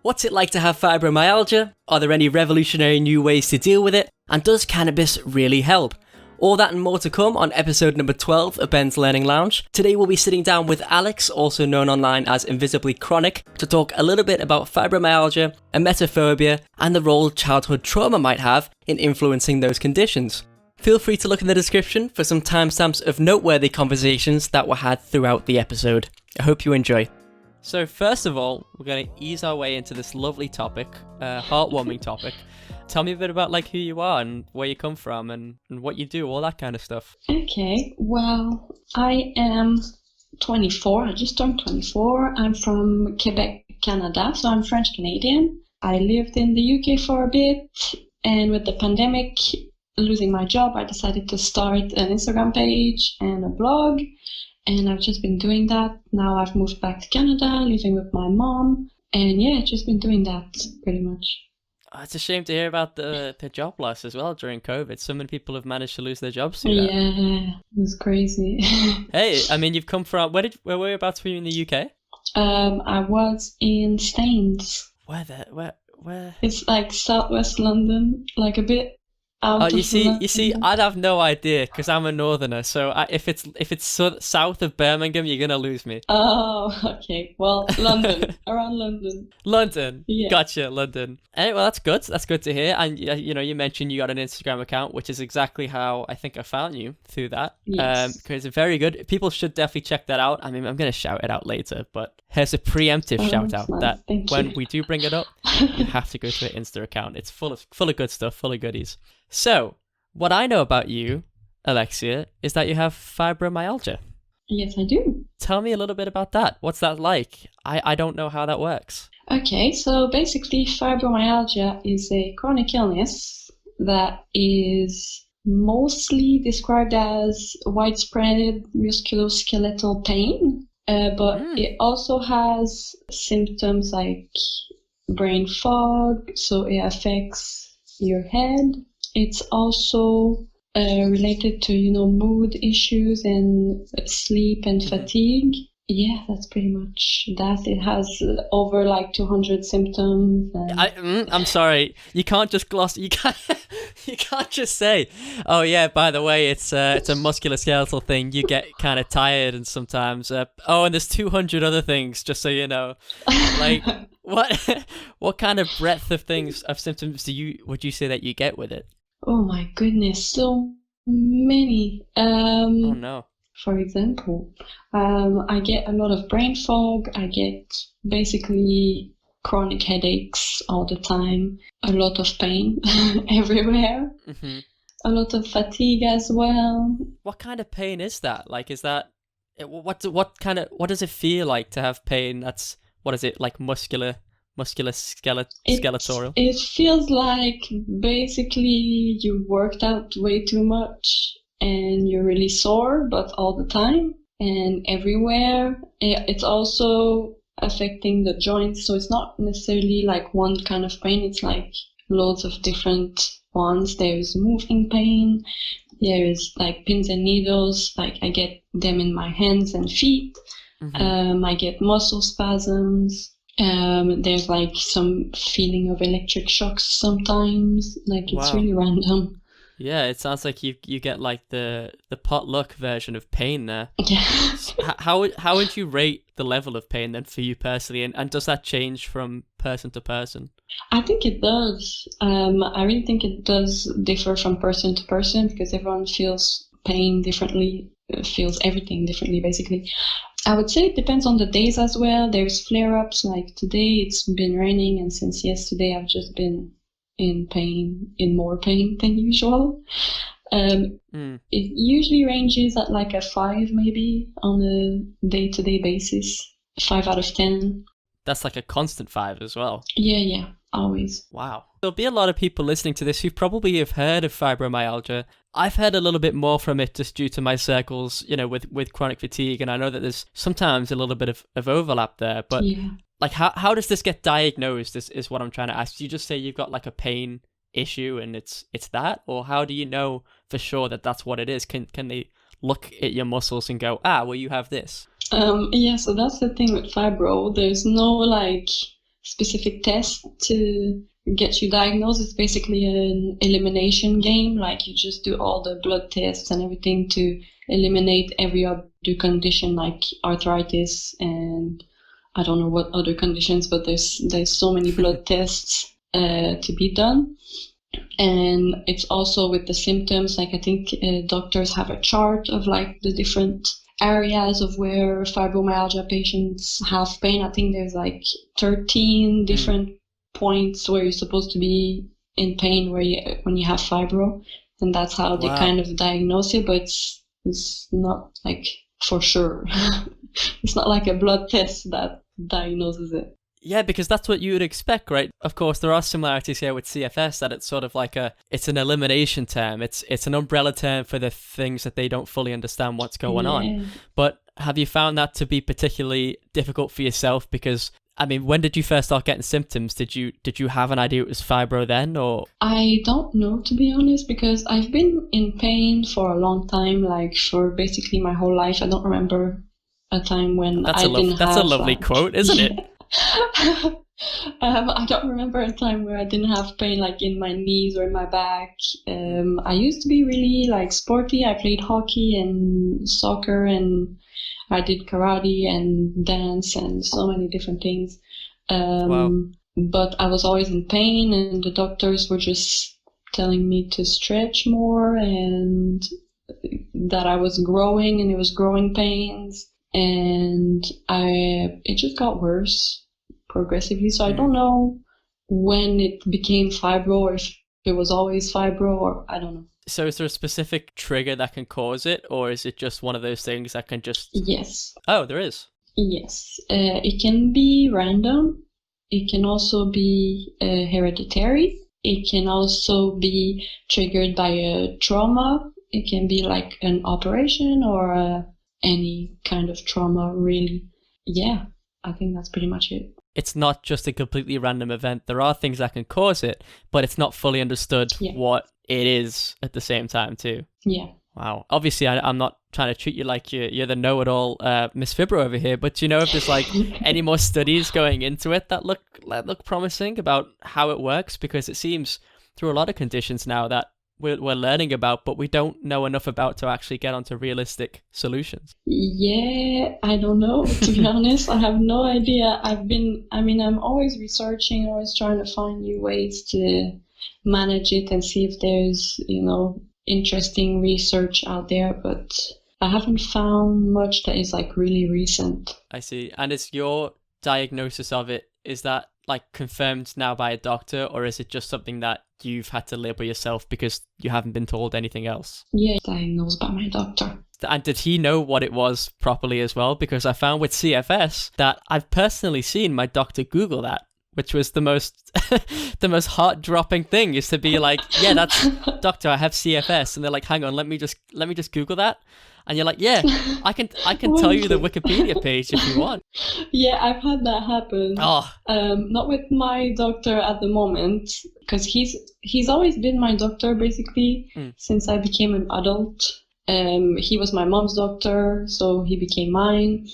What's it like to have fibromyalgia? Are there any revolutionary new ways to deal with it? And does cannabis really help? All that and more to come on episode number 12 of Ben's Learning Lounge. Today we'll be sitting down with Alex, also known online as Invisibly Chronic, to talk a little bit about fibromyalgia, emetophobia, and the role childhood trauma might have in influencing those conditions. Feel free to look in the description for some timestamps of noteworthy conversations that were had throughout the episode. I hope you enjoy. So first of all, we're going to ease our way into this lovely topic, heartwarming topic. Tell me a bit about like who you are and where you come from and what you do, all that kind of stuff. Okay, well, I am 24. I just turned 24. I'm from Quebec, Canada, so I'm French Canadian. I lived in the UK for a bit, and with the pandemic, losing my job, I decided to start an Instagram page and a blog, and I've just been doing that. Now I've moved back to Canada, living with my mom, and yeah, just been doing that pretty much. Oh, it's a shame to hear about the job loss as well during COVID. So many people have managed to lose their jobs through that. Yeah, it was crazy. Hey, I mean, you've come from, whereabouts were you in the UK? I was in Staines. Where? It's like southwest London, like a bit out of you see, I'd have no idea because I'm a northerner. So if it's south of Birmingham, you're gonna lose me. Oh, okay. Well, London, around London. London, yeah. Gotcha, London. Anyway, well, that's good. That's good to hear. And you mentioned you got an Instagram account, which is exactly how I think I found you through that. Yes. Because it's very good. People should definitely check that out. I mean, I'm gonna shout it out later, but here's a preemptive shout out nice. that Thank when you. we do bring it up, you have to go to the Insta account. It's full of good stuff, full of goodies. So, what I know about you, Alexia, is that you have fibromyalgia. Yes, I do. Tell me a little bit about that. What's that like? I don't know how that works. Okay, so basically fibromyalgia is a chronic illness that is mostly described as widespread musculoskeletal pain, but it also has symptoms like brain fog, so it affects your head. It's also related to, mood issues and sleep and fatigue. Yeah, that's pretty much that. It has over like 200 symptoms. I'm sorry. You can't just gloss. You can't just say, "Oh yeah, by the way, it's a musculoskeletal thing. You get kind of tired and sometimes. And there's 200 other things. Just so you know, like what kind of breadth of symptoms would you say that you get with it? Oh my goodness, so many. Oh no. For example, I get a lot of brain fog. I get basically chronic headaches all the time, a lot of pain everywhere, a lot of fatigue as well. What kind of pain is that? Like, is that what does it feel like to have pain? That's, what is it, like skeletal? It feels like basically you worked out way too much and you're really sore, but all the time and everywhere. It's also affecting the joints, so it's not necessarily like one kind of pain. It's like loads of different ones. There's moving pain, there is like pins and needles, like I get them in my hands and feet. I get muscle spasms. There's like some feeling of electric shocks sometimes. Like it's really random. Yeah, it sounds like you get like the potluck version of pain there. Yeah. How would you rate the level of pain then for you personally, and does that change from person to person? I think it does. I really think it does differ from person to person because everyone feels pain differently, feels everything differently basically. I would say it depends on the days as well. There's flare-ups, like today it's been raining and since yesterday I've just been in more pain than usual. It usually ranges at like a 5 maybe on a day-to-day basis, 5 out of 10. That's like a constant 5 as well. Yeah, always. Wow. There'll be a lot of people listening to this who probably have heard of fibromyalgia. I've heard a little bit more from it just due to my circles, with chronic fatigue, and I know that there's sometimes a little bit of overlap there, but like how does this get diagnosed is what I'm trying to ask. Do you just say you've got like a pain issue and it's that, or how do you know for sure that that's what it is? Can they look at your muscles and go, well, you have this? So that's the thing with fibro. There's no like specific test to get you diagnosed. It's basically an elimination game. Like you just do all the blood tests and everything to eliminate every other condition like arthritis and I don't know what other conditions, but there's so many blood tests to be done. And it's also with the symptoms, like I think doctors have a chart of like the different areas of where fibromyalgia patients have pain. I think there's like 13 different points where you're supposed to be in pain when you have fibro, and that's how they kind of diagnose it, but it's not like for sure. It's not like a blood test that diagnoses it. Yeah, because that's what you would expect, right? Of course, there are similarities here with CFS, that it's sort of like it's an elimination term. It's an umbrella term for the things that they don't fully understand what's going on. But have you found that to be particularly difficult for yourself? Because, I mean, when did you first start getting symptoms? Did you have an idea it was fibro then, or? I don't know, to be honest, because I've been in pain for a long time, like for basically my whole life. I don't remember a time when That's a lovely quote, isn't it? I don't remember a time where I didn't have pain like in my knees or in my back. I used to be really like sporty. I played hockey and soccer, and I did karate and dance and so many different things. But I was always in pain, and the doctors were just telling me to stretch more and that I was growing, and it was growing pains. And it just got worse progressively. So I don't know when it became fibro, or if it was always fibro, or I don't know. So is there a specific trigger that can cause it, or is it just one of those things that can just... Yes. Oh, there is? Yes. It can be random. It can also be hereditary. It can also be triggered by a trauma. It can be like an operation or any kind of trauma, really. Yeah, I think that's pretty much it. It's not just a completely random event. There are things that can cause it, but it's not fully understood what it is at the same time too. Yeah. Wow. Obviously, I'm not trying to treat you like you're the know-it-all Miss Fibro over here, but do you know if there's like any more studies going into it that look promising about how it works? Because it seems through a lot of conditions now that we're learning about, but we don't know enough about to actually get onto realistic solutions. Yeah, I don't know, to be honest. I have no idea. I'm always researching, always trying to find new ways to manage it and see if there's, interesting research out there, but I haven't found much that is like really recent. I see. And is your diagnosis of it, is that like confirmed now by a doctor, or is it just something that you've had to label yourself because you haven't been told anything else? Yeah, diagnosed by my doctor. And did he know what it was properly as well? Because I found with CFS that I've personally seen my doctor Google that, which was the most the most heart-dropping thing, is to be like, yeah, that's doctor, I have CFS, and they're like, hang on, let me just Google that. And you're like, yeah, I can tell you the Wikipedia page if you want. Yeah, I've had that happen. Oh. Not with my doctor at the moment, because he's always been my doctor basically since I became an adult. He was my mom's doctor, so he became mine.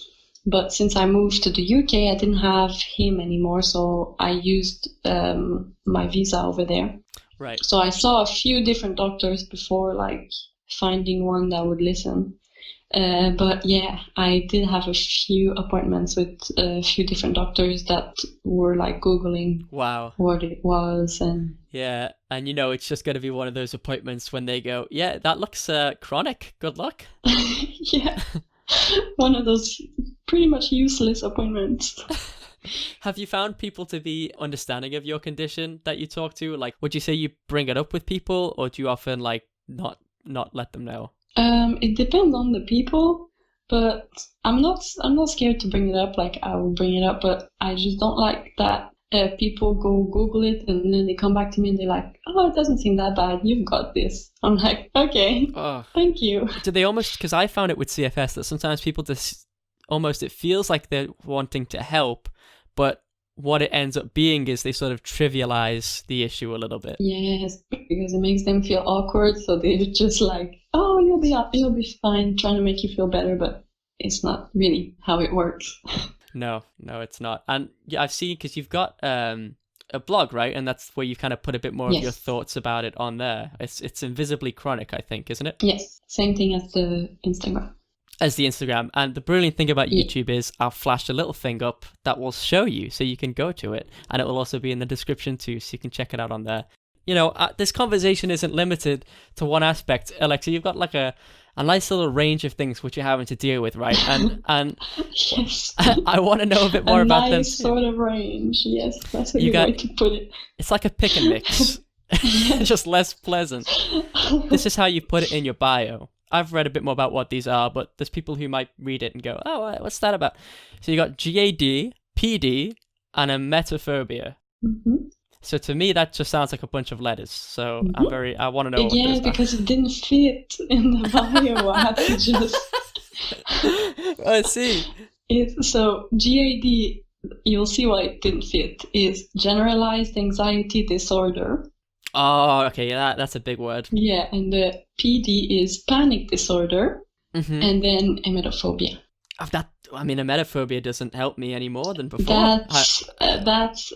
But since I moved to the UK, I didn't have him anymore, so I used my visa over there. Right. So I saw a few different doctors before, like, finding one that would listen. But yeah, I did have a few appointments with a few different doctors that were like Googling what it was. And yeah, and it's just going to be one of those appointments when they go, yeah, that looks chronic, good luck. Yeah, one of those pretty much useless appointments. Have you found people to be understanding of your condition that you talk to? Like, would you say you bring it up with people, or do you often like not let them know? It depends on the people, but I'm not scared to bring it up. Like, I will bring it up, but I just don't like that people go Google it and then they come back to me and they're like, oh, it doesn't seem that bad, you've got this. I'm like, okay, thank you. Do they almost, because I found it with CFS that sometimes people just almost, it feels like they're wanting to help, but what it ends up being is they sort of trivialize the issue a little bit. Yes, because it makes them feel awkward, so they're just like, oh, you'll be fine, trying to make you feel better, but it's not really how it works. No, it's not. And yeah, I've seen, because you've got a blog, right? And that's where you kind of put a bit more of your thoughts about it on there. It's Invisibly Chronic, I think, isn't it? Yes, same thing as the Instagram. As the Instagram. And the brilliant thing about YouTube is I'll flash a little thing up that will show you, so you can go to it, and it will also be in the description too, so you can check it out on there. You know, this conversation isn't limited to one aspect, Alexa. You've got like a nice little range of things which you're having to deal with, right? And yes, I want to know a bit more about them. Nice sort of range. Yes, that's a good way to put it. It's like a pick and mix, just less pleasant. This is how you put it in your bio. I've read a bit more about what these are, but there's people who might read it and go, "Oh, what's that about?" So you got GAD, PD, and Emetophobia. Mm-hmm. So to me, that just sounds like a bunch of letters. So I want to know. Yeah, because it didn't fit in the bio. I had to just. I see. So GAD, you'll see why it didn't fit. Is generalized anxiety disorder. Oh, okay. Yeah, that's a big word. Yeah, and the PD is panic disorder, and then emetophobia. Emetophobia doesn't help me any more than before. That's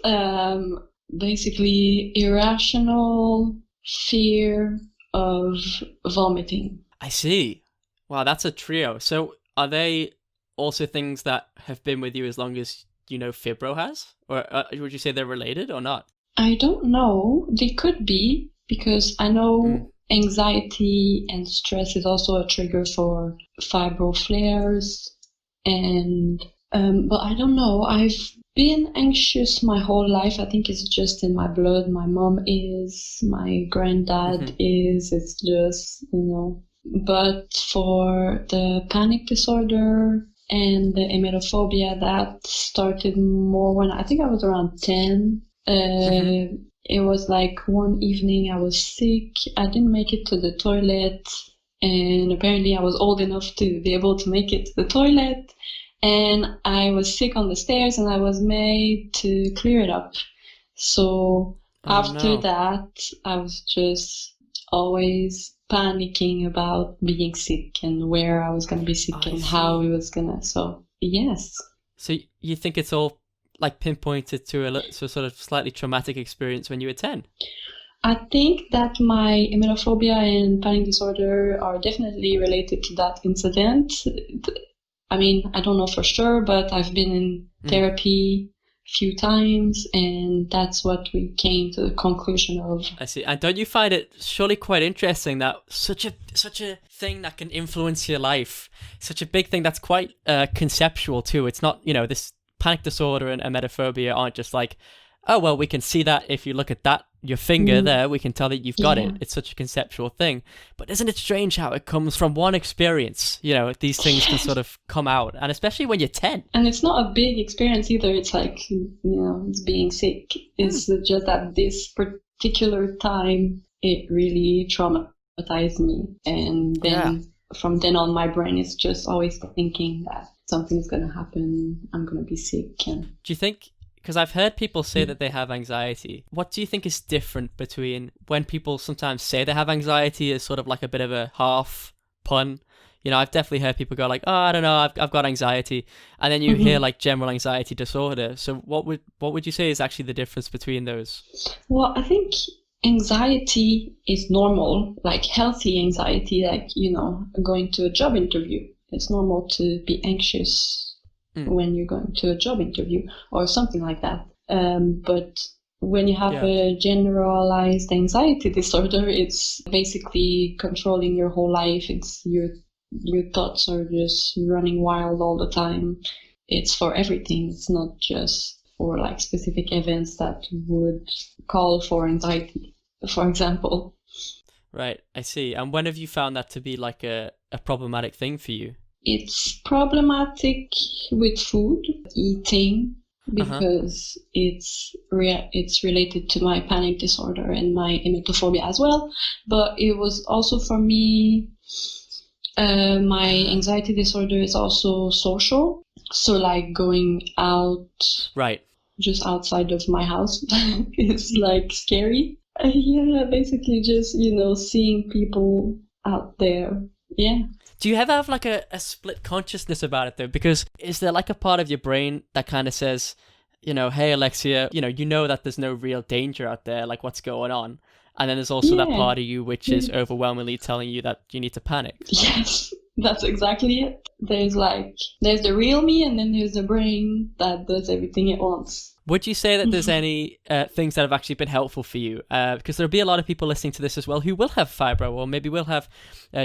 basically irrational fear of vomiting. I see. Wow, that's a trio. So are they also things that have been with you as long as Fibro has? Or would you say they're related or not? I don't know. They could be, because I know anxiety and stress is also a trigger for fibro flares. And but I don't know. I've been anxious my whole life. I think it's just in my blood. My mom is, my granddad is. It's just, But for the panic disorder and the emetophobia, that started more when I think I was around 10. It was like one evening I was sick. I didn't make it to the toilet, and apparently I was old enough to be able to make it to the toilet, and I was sick on the stairs, and I was made to clear it up. So after that, I was just always panicking about being sick and where I was going to be sick and how it was going to. So yes. So you think it's all like pinpointed to a sort of slightly traumatic experience when you were 10? I think that my emetophobia and panic disorder are definitely related to that incident. I mean, I don't know for sure, but I've been in therapy a few times, and that's what we came to the conclusion of. I see. And don't you find it surely quite interesting that such a thing that can influence your life, such a big thing that's quite conceptual too. It's not, this panic disorder and emetophobia aren't just like, oh, well, we can see that if you look at that, your finger there, we can tell that you've got it. It's such a conceptual thing. But isn't it strange how it comes from one experience? These things can sort of come out, and especially when you're 10. And it's not a big experience either. It's like, it's being sick. It's just at this particular time, it really traumatized me. And then from then on, my brain is just always thinking that something's going to happen. I'm going to be sick. And do you think, because I've heard people say that they have anxiety, what do you think is different between when people sometimes say they have anxiety as sort of like a bit of a half pun? I've definitely heard people go like, oh, I don't know, I've got anxiety. And then you hear like general anxiety disorder. So what would you say is actually the difference between those? Well, I think anxiety is normal, like healthy anxiety, like, going to a job interview. It's normal to be anxious when you're going to a job interview or something like that. But when you have a generalized anxiety disorder, it's basically controlling your whole life. It's your thoughts are just running wild all the time. It's for everything. It's not just for like specific events that would call for anxiety, for example. Right, I see. And when have you found that to be like a problematic thing for you? It's problematic with food, eating, because it's related to my panic disorder and my emetophobia as well. But it was also for me, my anxiety disorder is also social. So like going out, right, just outside of my house is like scary. Basically just, seeing people out there. Yeah. Do you ever have like a split consciousness about it though? Because is there like a part of your brain that kind of says, hey Alexia, you know that there's no real danger out there, like what's going on? And then there's also that part of you which is overwhelmingly telling you that you need to panic. Yes, that's exactly it. There's the real me, and then there's the brain that does everything it wants. Would you say that there's any things that have actually been helpful for you? Because there'll be a lot of people listening to this as well who will have fibro, or maybe will have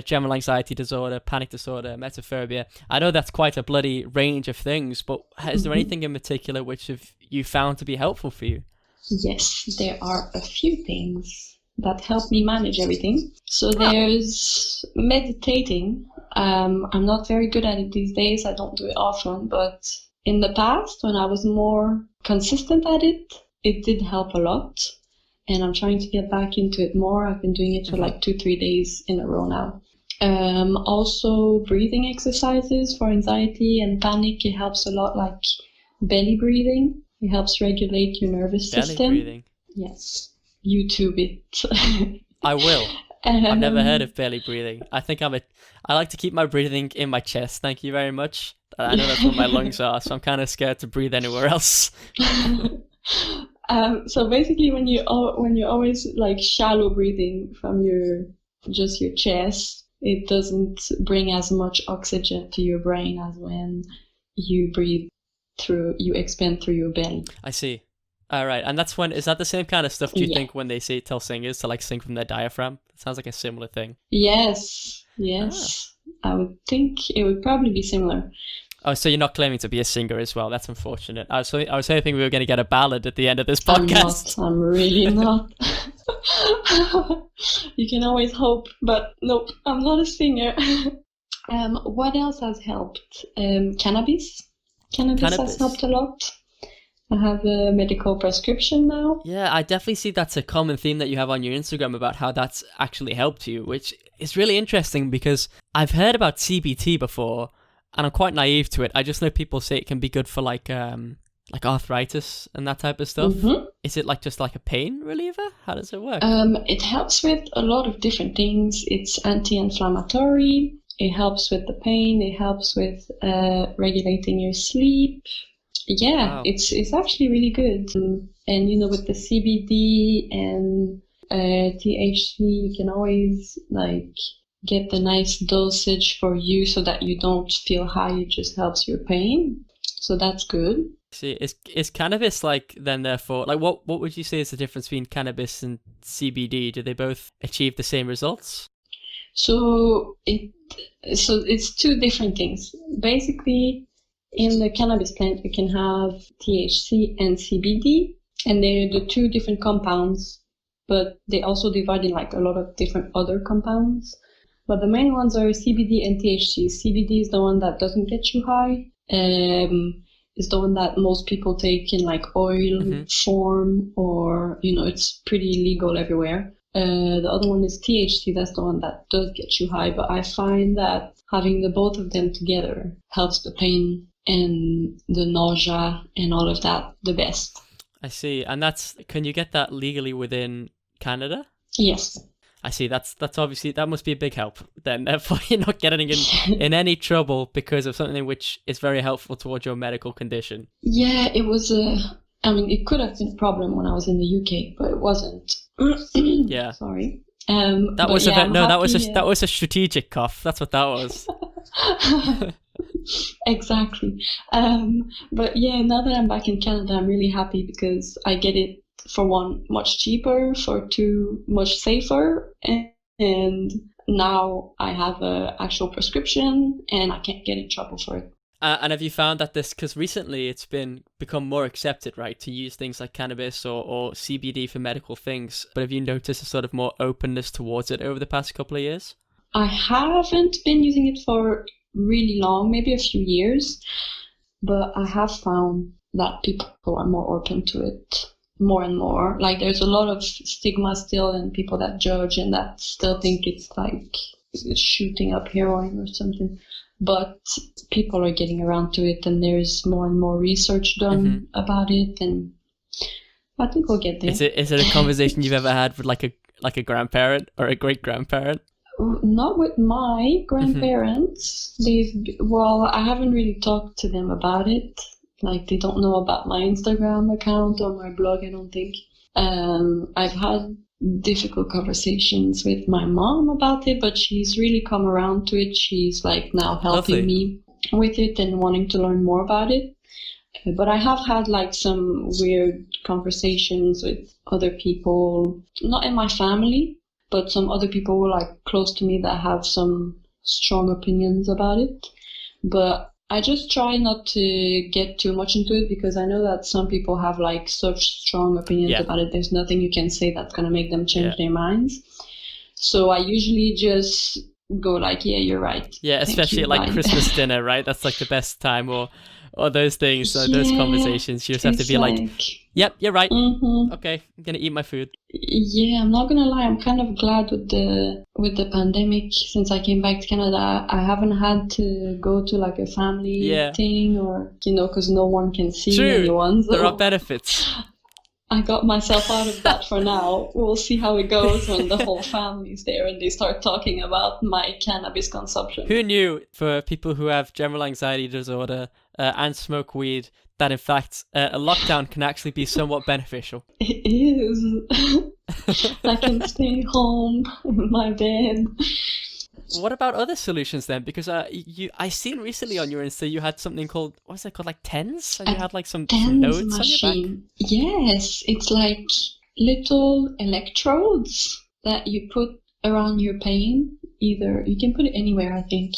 general anxiety disorder, panic disorder, emetophobia. I know that's quite a bloody range of things, but is there anything in particular which have you found to be helpful for you? Yes, there are a few things that help me manage everything. So there's meditating. I'm not very good at it these days. I don't do it often, but in the past, when I was more consistent at it, it did help a lot. And I'm trying to get back into it more. I've been doing it for like 2-3 days in a row now. Also, breathing exercises for anxiety and panic. It helps a lot, like belly breathing. It helps regulate your nervous system. Belly breathing? Yes. YouTube it. I will. I've never heard of belly breathing. I like to keep my breathing in my chest. Thank you very much. I know that's what my lungs are, so I'm kind of scared to breathe anywhere else. So basically, when you're always like shallow breathing from your chest, it doesn't bring as much oxygen to your brain as when you expand through your belly. I see. All right, and is that the same kind of stuff? Do you think when they tell singers to like sing from their diaphragm? It sounds like a similar thing. Yes. I would think it would probably be similar. Oh, so you're not claiming to be a singer as well? That's unfortunate. I was hoping we were going to get a ballad at the end of this podcast. I'm really not. You can always hope, but nope, I'm not a singer. What else has helped? Cannabis. Cannabis has helped a lot. I have a medical prescription now. Yeah, I definitely see that's a common theme that you have on your Instagram about how that's actually helped you, which is really interesting because I've heard about CBT before and I'm quite naive to it. I just know people say it can be good for like arthritis and that type of stuff. Mm-hmm. Is it just like a pain reliever? How does it work? It helps with a lot of different things. It's anti-inflammatory. It helps with the pain. It helps with regulating your sleep. Yeah, wow. It's actually really good. And with the CBD and THC, you can always get the nice dosage for you so that you don't feel high. It just helps your pain. So that's good. See, is cannabis then therefore what would you say is the difference between cannabis and CBD? Do they both achieve the same results? So it's two different things. Basically, in the cannabis plant, you can have THC and CBD, and they're the two different compounds, but they also divide in a lot of different other compounds. But the main ones are CBD and THC. CBD is the one that doesn't get you high. It's the one that most people take in oil form, or it's pretty legal everywhere. The other one is THC. That's the one that does get you high. But I find that having the both of them together helps the pain and the nausea and all of that the best. I see. And can you get that legally within Canada? Yes. I see. That's obviously, that must be a big help then. Therefore, you're not getting in any trouble because of something which is very helpful towards your medical condition. Yeah, it was it could have been a problem when I was in the UK, but it wasn't. Yeah. Sorry. That was a strategic cough. That's what that was. Exactly. But yeah, now that I'm back in Canada, I'm really happy because I get it, for one, much cheaper, for two, much safer, and now I have an actual prescription and I can't get in trouble for it. And have you found that because recently it's become more accepted, right, to use things like cannabis or CBD for medical things, but have you noticed a sort of more openness towards it over the past couple of years? I haven't been using it for really long, maybe a few years, but I have found that people are more open to it more and more. There's a lot of stigma still, and people that judge and that still think it's shooting up heroin or something. But people are getting around to it, and there's more and more research done about it, and I think we'll get there. Is it a conversation you've ever had with like a grandparent or a great grandparent? Not with my grandparents. I haven't really talked to them about it. Like, they don't know about my Instagram account or my blog, I don't think. I've had difficult conversations with my mom about it, but she's really come around to it. She's like now helping me with it and wanting to learn more about it. But I have had like some weird conversations with other people, not in my family, but some other people who are like close to me that have some strong opinions about it. But I just try not to get too much into it because I know that some people have like such strong opinions about it. There's nothing you can say that's going to make them change their minds. So I usually just go like, yeah, you're right. Yeah, especially at like Christmas dinner, right? That's like the best time, or those things, those conversations. You just have to be like, yep, you're right. Okay, I'm going to eat my food. Yeah, I'm not gonna lie. I'm kind of glad with the pandemic. Since I came back to Canada, I haven't had to go to like a family thing, or because no one can see anyone. So there are benefits. I got myself out of that for now. We'll see how it goes when the whole family's there and they start talking about my cannabis consumption. Who knew, for people who have general anxiety disorder and smoke weed, that in fact a lockdown can actually be somewhat beneficial? It is. I can stay home in my bed. What about other solutions then? Because I seen recently on your Insta you had something called, what's it called, like TENS? And you had like some nodes machine. On your back? Yes, it's like little electrodes that you put around your pain. Either you can put it anywhere, I think.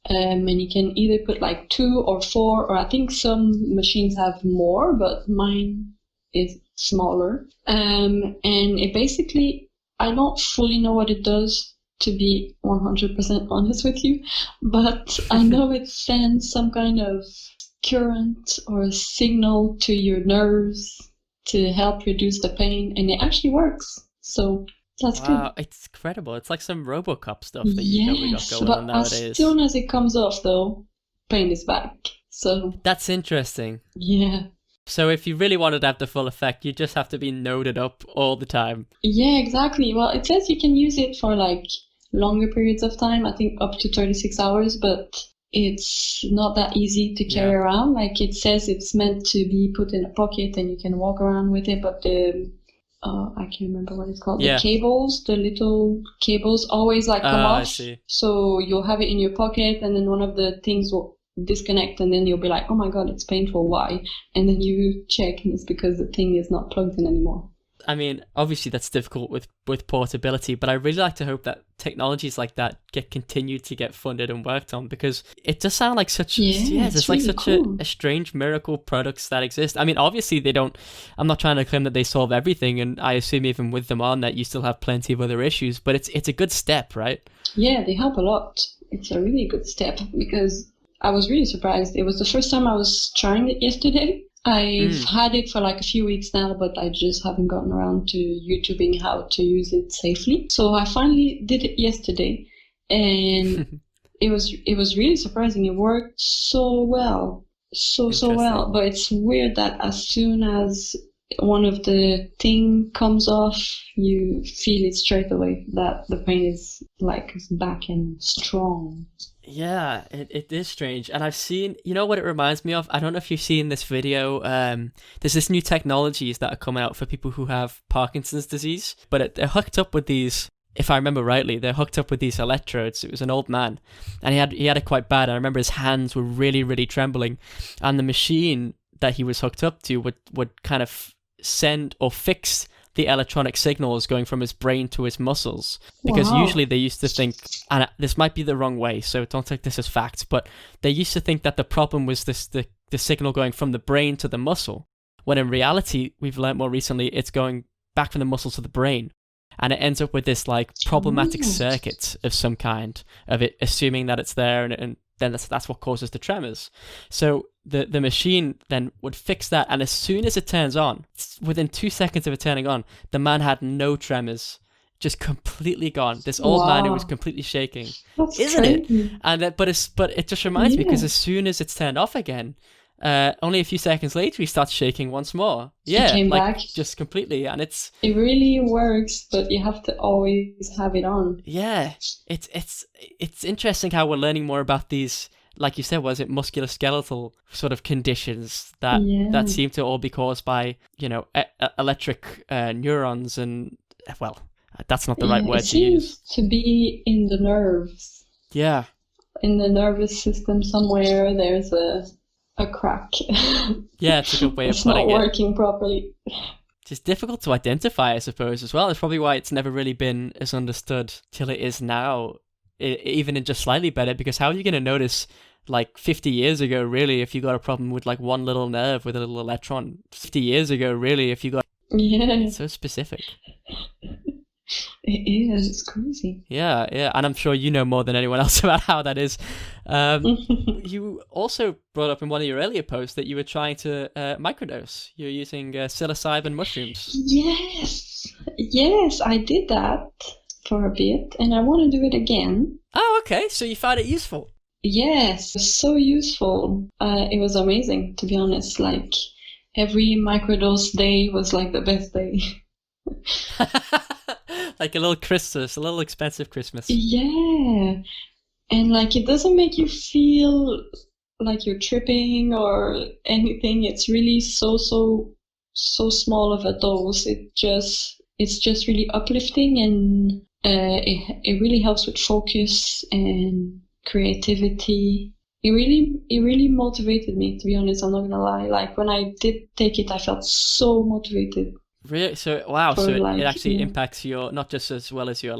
And you can either put like 2 or 4, or I think some machines have more, but mine is smaller. And it basically, I don't fully know what it does, to be 100% honest with you, but I know it sends some kind of current or signal to your nerves to help reduce the pain, and it actually works. So that's good. Wow, it's incredible. It's like some RoboCop stuff that you probably got going on nowadays. As soon as it comes off, though, pain is back. So that's interesting. Yeah. So if you really wanted to have the full effect, you just have to be noded up all the time. Yeah, exactly. Well, it says you can use it for like longer periods of time, I think up to 36 hours, but it's not that easy to carry around. Like it says it's meant to be put in a pocket and you can walk around with it, but I can't remember what it's called. The cables, the little cables always like come off. I see. So you'll have it in your pocket and then one of the things will disconnect and then you'll be like, oh my God, it's painful. Why? And then you check and it's because the thing is not plugged in anymore. I mean, obviously that's difficult with portability, but I really like to hope that technologies like that continue to get funded and worked on, because it does sound like such it's like such cool. a strange miracle products that exist. I mean, obviously they don't, I'm not trying to claim that they solve everything, and I assume even with them on that you still have plenty of other issues, but it's a good step, right? Yeah, they help a lot. It's a really good step because I was really surprised. It was the first time I was trying it yesterday. I've had it for like a few weeks now, but I just haven't gotten around to YouTubing how to use it safely. So I finally did it yesterday, and it was really surprising. It worked so well, so well. But it's weird that as soon as one of the thing comes off, you feel it straight away that the pain is like back and strong. Yeah, it is strange. And I've seen, you know what it reminds me of? I don't know if you've seen this video. There's this new technologies that are coming out for people who have Parkinson's disease, but they're hooked up with these, if I remember rightly, they're hooked up with these electrodes. It was an old man, and he had it quite bad. I remember his hands were really, really trembling, and the machine that he was hooked up to would kind of send or fix the electronic signals going from his brain to his muscles, because usually they used to think, and this might be the wrong way, so don't take this as fact, but they used to think that the problem was the signal going from the brain to the muscle, when in reality we've learned more recently it's going back from the muscle to the brain, and it ends up with this like problematic circuit of some kind of it, assuming that it's there, and then that's what causes the tremors. So the machine then would fix that, and as soon as it turns on, within 2 seconds of it turning on, the man had no tremors, just completely gone. This old man who was completely shaking. That's isn't crazy. it? And but it just reminds me, because as soon as it's turned off again, only a few seconds later, he starts shaking once more. He came back. Just completely. And it really works, but you have to always have it on. Yeah, it's interesting how we're learning more about these, like you said, was it musculoskeletal sort of conditions that seem to all be caused by, electric neurons and, well, that's not the right word to use. It seems to be in the nerves. Yeah. In the nervous system somewhere, there's a crack. Yeah, it's a good way of it's putting it. It's not working properly. It's difficult to identify, I suppose, as well. It's probably why it's never really been as understood till it is now, even in just slightly better, because how are you going to notice, 50 years ago, really, if you got a problem with, one little nerve with a little electron? 50 years ago, really, if you got... Yeah. It's so specific. It is. It's crazy. Yeah, and I'm sure you know more than anyone else about how that is. You also brought up in one of your earlier posts that you were trying to microdose. You're using psilocybin mushrooms. Yes, I did that for a bit, and I want to do it again. Oh, okay. So you found it useful? Yes, so useful. It was amazing, to be honest. Every microdose day was the best day. Like a little Christmas, a little expensive Christmas. Yeah. And it doesn't make you feel like you're tripping or anything. It's really so small of a dose. It's just really uplifting, and it really helps with focus and creativity. It really motivated me, to be honest. I'm not gonna lie. When I did take it, I felt so motivated. Really? So wow! So it actually impacts your, not just as well as your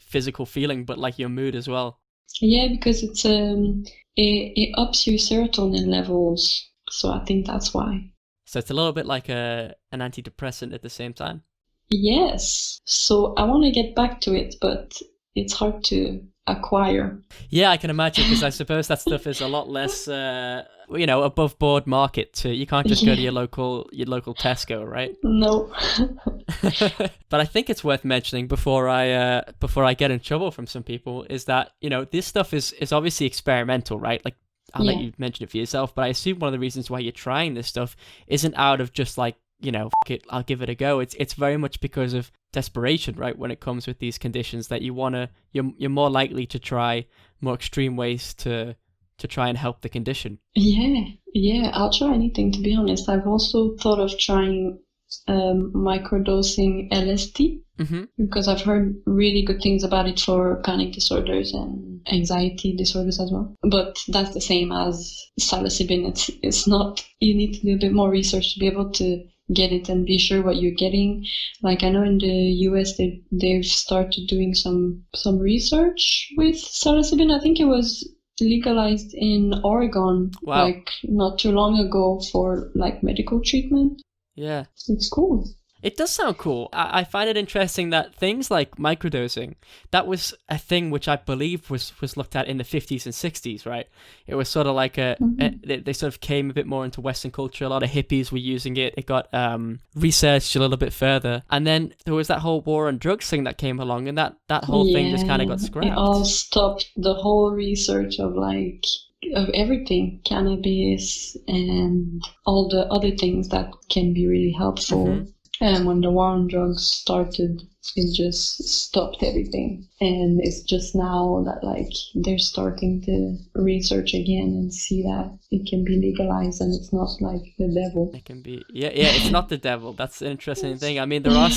physical feeling, but your mood as well. Yeah, because it's it ups your serotonin levels. So I think that's why. So it's a little bit like an antidepressant at the same time. Yes. So I want to get back to it, but it's hard to acquire. Yeah, I can imagine, because I suppose that stuff is a lot less, above board market. You can't just go to your local Tesco, right? No. But I think it's worth mentioning before I get in trouble from some people is that this stuff is obviously experimental, right? I'll let you mention it for yourself, but I assume one of the reasons why you're trying this stuff isn't out of just f it, I'll give it a go. It's very much because of desperation, right? When it comes with these conditions, that you're more likely to try more extreme ways to try and help the condition. Yeah, I'll try anything, to be honest. I've also thought of trying microdosing LSD, because I've heard really good things about it for panic disorders and anxiety disorders as well. But that's the same as psilocybin. It's not, you need to do a bit more research to be able to get it and be sure what you're getting. I know in the US they've started doing some research with psilocybin. I think it was legalized in Oregon. Wow. Not too long ago for medical treatment. Yeah. It's cool. It does sound cool. I find it interesting that things like microdosing, that was a thing which I believe was looked at in the 50s and 60s, right? It was sort of they sort of came a bit more into Western culture. A lot of hippies were using it. It got researched a little bit further. And then there was that whole war on drugs thing that came along, and that whole thing just kind of got scrapped. It all stopped the whole research of everything, cannabis and all the other things that can be really helpful. And when the war on drugs started, it just stopped everything. And it's just now that they're starting to research again and see that it can be legalized and it's not the devil. It can be, yeah, it's not the devil. That's an interesting thing. I mean, there are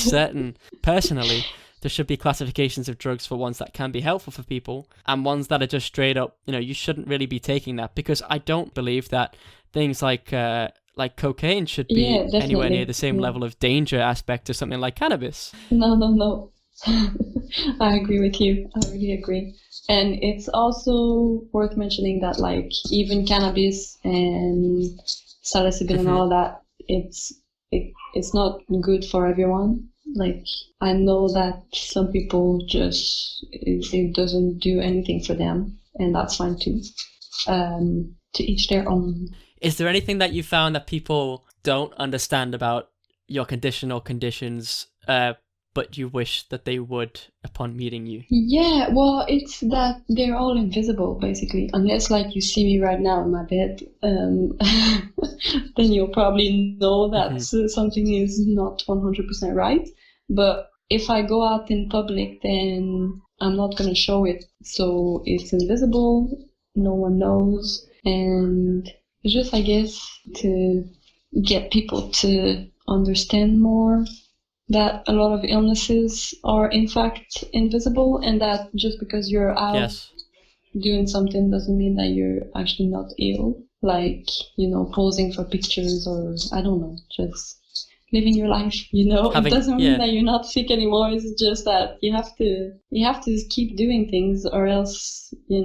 personally, there should be classifications of drugs for ones that can be helpful for people and ones that are just straight up, you shouldn't really be taking that, because I don't believe that things like cocaine should be anywhere near the same level of danger aspect to something like cannabis. No. I agree with you. I really agree. And it's also worth mentioning that even cannabis and psilocybin and all that, it's not good for everyone. I know that some people it doesn't do anything for them, and that's fine too. To each their own. Is there anything that you found that people don't understand about your condition or conditions but you wish that they would upon meeting you? Yeah, well, it's that they're all invisible, basically. Unless, like, you see me right now in my bed, then you'll probably know that something is not 100% right. But if I go out in public, then I'm not going to show it. So it's invisible, no one knows. And it's just, I guess, to get people to understand more that a lot of illnesses are in fact invisible, and that just because you're out doing something doesn't mean that you're actually not ill. Like, posing for pictures or, I don't know, just living your life, it doesn't mean that you're not sick anymore. It's just that you have to keep doing things, or else, you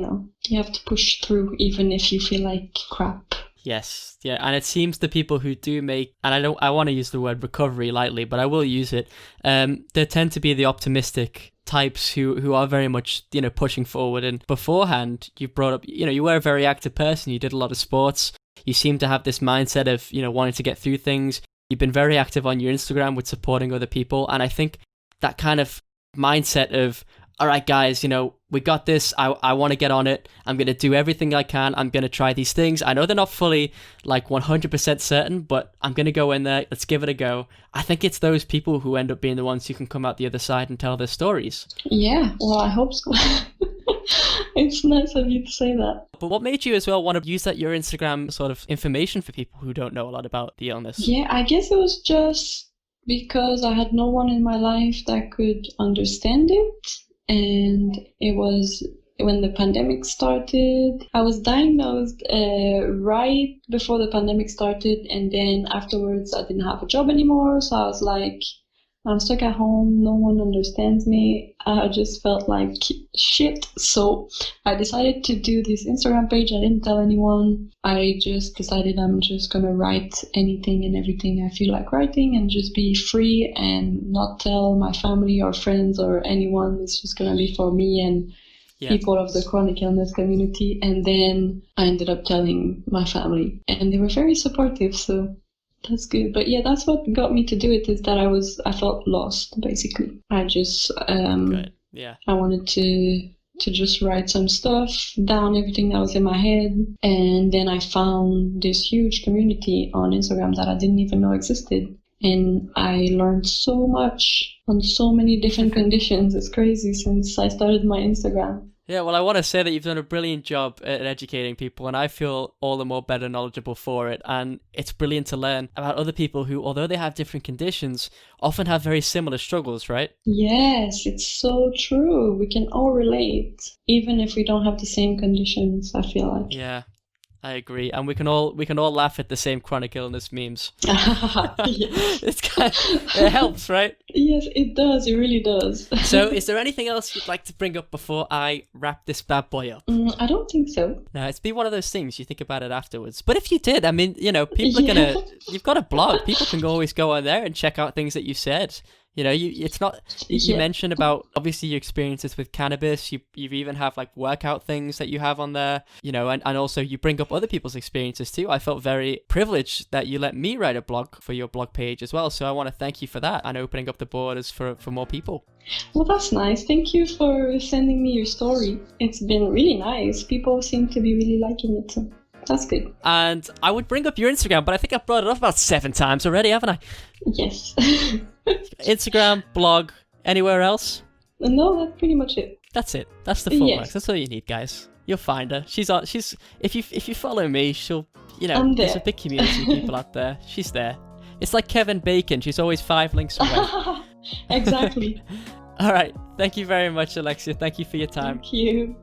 have to push through even if you feel like crap. Yes, yeah, and it seems the people who do make, and I want to use the word recovery lightly, but I will use it, they tend to be the optimistic types who are very much, pushing forward. And beforehand, you brought up, you were a very active person, you did a lot of sports, you seem to have this mindset of, wanting to get through things. You've been very active on your Instagram with supporting other people, and I think that kind of mindset of, all right, guys, we got this. I want to get on it. I'm going to do everything I can. I'm going to try these things. I know they're not fully 100% certain, but I'm going to go in there. Let's give it a go. I think it's those people who end up being the ones who can come out the other side and tell their stories. Yeah, well, I hope so. It's nice of you to say that. But what made you as well want to use your Instagram sort of information for people who don't know a lot about the illness? Yeah, I guess it was just because I had no one in my life that could understand it. And it was when the pandemic started. I was diagnosed right before the pandemic started, and then afterwards I didn't have a job anymore. So I was like, I'm stuck at home, no one understands me. I just felt like shit. So I decided to do this Instagram page. I didn't tell anyone. I just decided I'm just going to write anything and everything I feel like writing and just be free and not tell my family or friends or anyone. It's just going to be for me and people of the chronic illness community. And then I ended up telling my family, and they were very supportive. So that's good. But yeah, that's what got me to do it, is that I felt lost, basically. I just, I wanted to just write some stuff down, everything that was in my head. And then I found this huge community on Instagram that I didn't even know existed. And I learned so much on so many different conditions. It's crazy since I started my Instagram. Yeah, well, I want to say that you've done a brilliant job at educating people, and I feel all the more better knowledgeable for it. And it's brilliant to learn about other people who, although they have different conditions, often have very similar struggles, right? Yes, it's so true. We can all relate, even if we don't have the same conditions, I feel like. Yeah, I agree, and we can all laugh at the same chronic illness memes. Yes. It helps, right? Yes, it does. It really does. So, is there anything else you'd like to bring up before I wrap this bad boy up? I don't think so. No, it's been one of those things you think about it afterwards. But if you did, I mean, people are gonna. You've got a blog. People can always go on there and check out things that you said. It's not. You mentioned about obviously your experiences with cannabis. You even have workout things that you have on there. And also you bring up other people's experiences too. I felt very privileged that you let me write a blog for your blog page as well. So I want to thank you for that and opening up the borders for more people. Well, that's nice. Thank you for sending me your story. It's been really nice. People seem to be really liking it. So that's good. And I would bring up your Instagram, but I think I've brought it up about 7 times already, haven't I? Yes. Instagram, blog, anywhere else? No, that's pretty much it. That's it. That's the full marks. That's all you need, guys. You'll find her. She's if you follow me, she'll there's a big community of people out there. She's there. It's like Kevin Bacon. She's always 5 links away. Exactly. All right. Thank you very much, Alexia. Thank you for your time. Thank you.